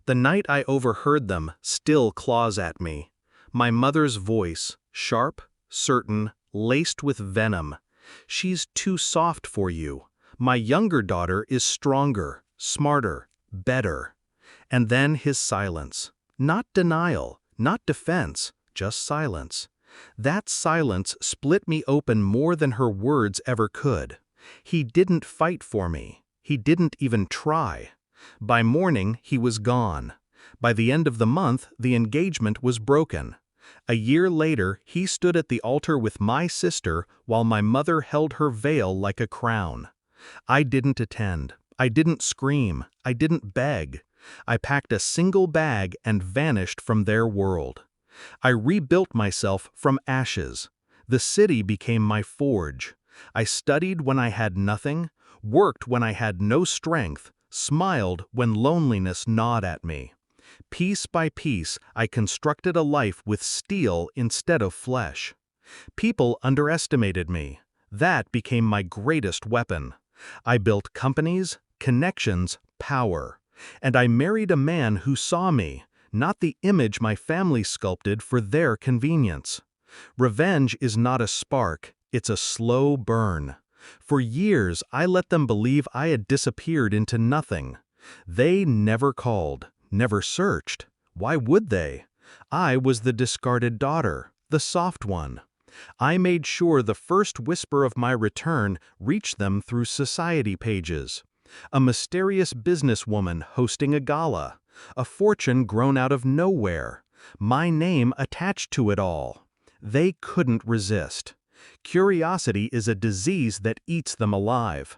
The night I overheard them still claws at me. My mother's voice, sharp, certain, laced with venom. She's too soft for you. My younger daughter is stronger, smarter, better. And then his silence. Not denial, not defense, just silence. That silence split me open more than her words ever could. He didn't fight for me. He didn't even try. By morning, he was gone. By the end of the month, the engagement was broken. A year later, he stood at the altar with my sister while my mother held her veil like a crown. I didn't attend. I didn't scream. I didn't beg. I packed a single bag and vanished from their world. I rebuilt myself from ashes. The city became my forge. I studied when I had nothing, worked when I had no strength, smiled when loneliness gnawed at me. Piece by piece, I constructed a life with steel instead of flesh. People underestimated me. That became my greatest weapon. I built companies, connections, power. And I married a man who saw me, not the image my family sculpted for their convenience. Revenge is not a spark, it's a slow burn. For years, I let them believe I had disappeared into nothing. They never called, never searched. Why would they? I was the discarded daughter, the soft one. I made sure the first whisper of my return reached them through society pages. A mysterious businesswoman hosting a gala, a fortune grown out of nowhere, my name attached to it all. They couldn't resist. Curiosity is a disease that eats them alive.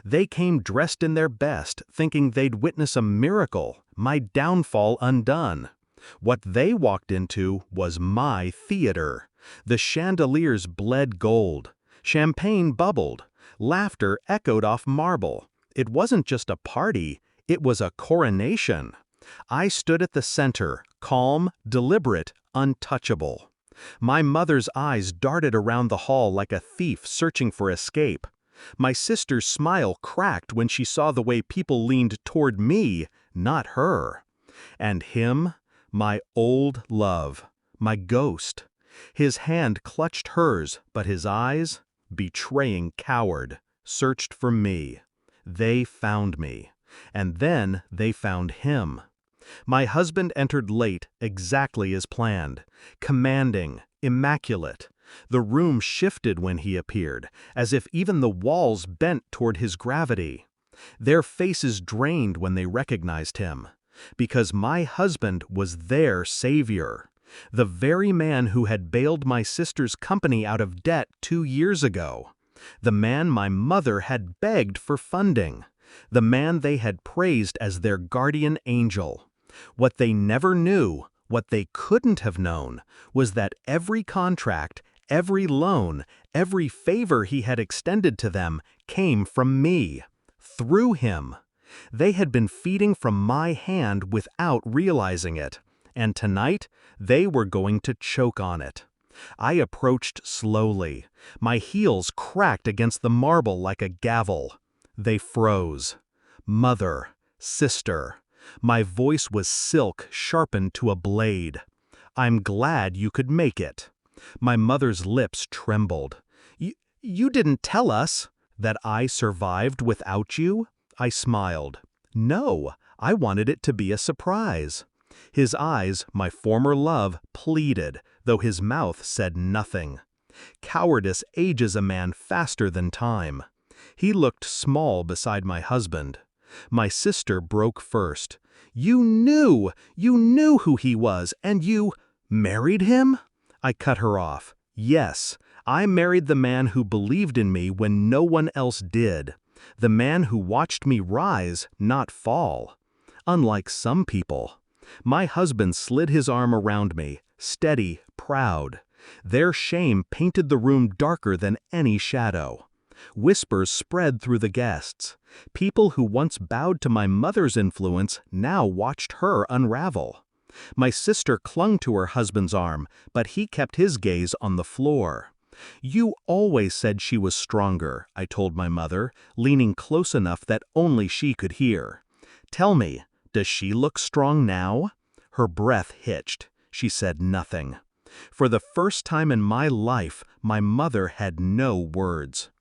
They came dressed in their best, thinking they'd witness a miracle, my downfall undone. What they walked into was my theater. The chandeliers bled gold. Champagne bubbled. Laughter echoed off marble. It wasn't just a party, it was a coronation. I stood at the center, calm, deliberate, untouchable. My mother's eyes darted around the hall like a thief searching for escape. My sister's smile cracked when she saw the way people leaned toward me, not her. And him, my old love, my ghost. His hand clutched hers, but his eyes, betraying coward, searched for me. They found me, and then they found him. My husband entered late, exactly as planned, commanding, immaculate. The room shifted when he appeared, as if even the walls bent toward his gravity. Their faces drained when they recognized him, because my husband was their savior. The very man who had bailed my sister's company out of debt 2 years ago. The man my mother had begged for funding. The man they had praised as their guardian angel. What they never knew, what they couldn't have known, was that every contract, every loan, every favor he had extended to them came from me, through him. They had been feeding from my hand without realizing it, and tonight they were going to choke on it. I approached slowly. My heels cracked against the marble like a gavel. They froze. Mother, sister. My voice was silk sharpened to a blade. I'm glad you could make it. My mother's lips trembled. You didn't tell us that I survived without you? I smiled. No, I wanted it to be a surprise. His eyes, my former love, pleaded, though his mouth said nothing. Cowardice ages a man faster than time. He looked small beside my husband. My sister broke first. You knew who he was, and you married him? I cut her off. Yes, I married the man who believed in me when no one else did. The man who watched me rise, not fall. Unlike some people. My husband slid his arm around me, steady, proud. Their shame painted the room darker than any shadow. Whispers spread through the guests. People who once bowed to my mother's influence now watched her unravel. My sister clung to her husband's arm, but he kept his gaze on the floor. You always said she was stronger, I told my mother, leaning close enough that only she could hear. Tell me, Does she look strong now? Her breath hitched. She said nothing. For the first time in my life, my mother had no words.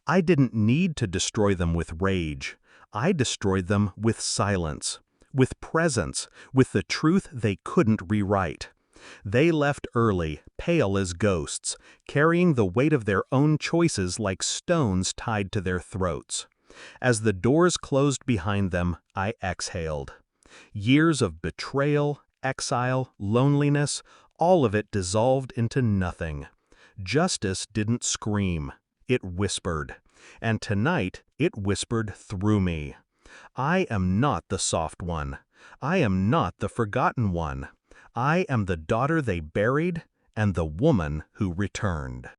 I didn't need to destroy them with rage. I destroyed them with silence, with presence, with the truth they couldn't rewrite. They left early, pale as ghosts, carrying the weight of their own choices like stones tied to their throats. As the doors closed behind them, I exhaled. Years of betrayal, exile, loneliness, all of it dissolved into nothing. Justice didn't scream. It whispered. And tonight, it whispered through me. I am not the soft one. I am not the forgotten one. I am the daughter they buried and the woman who returned.